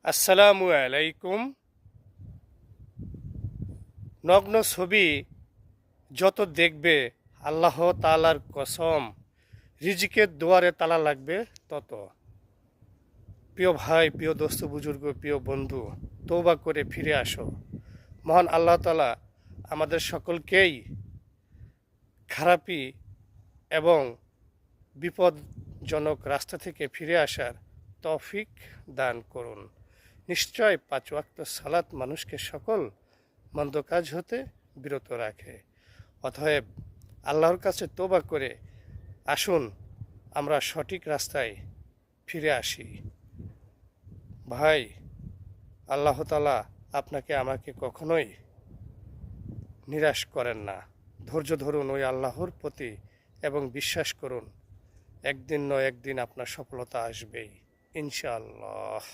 আসসালামু আলাইকুম। নগ্ন ছবি যত দেখবে, আল্লাহ তাআলার কসম, রিজিকের দুয়ারে তালা লাগবে তত। প্রিয় ভাই, প্রিয় দোস্ত, বুজুর্গ, প্রিয় বন্ধু, তওবা করে ফিরে আসো। মহান আল্লাহ তাআলা আমাদের সকলকেই খারাপি এবং বিপদজনক রাস্তা থেকে ফিরে আসার তৌফিক দান করুন। নিশ্চয় ৫ ওয়াক্ত সালাত মানুষকে সকল মন্দ কাজ হতে বিরত রাখে। অতএব আল্লাহর কাছে তওবা করে আসুন, আমরা সঠিক রাস্তায় ফিরে আসি। ভাই, আল্লাহ তাআলা আপনাকে আমাকে কখনোই নিরাশ করেন না। ধৈর্য ধরুন ওই আল্লাহর প্রতি এবং বিশ্বাস করুন, একদিন নয় একদিন আপনার সফলতা আসবেই ইনশাআল্লাহ।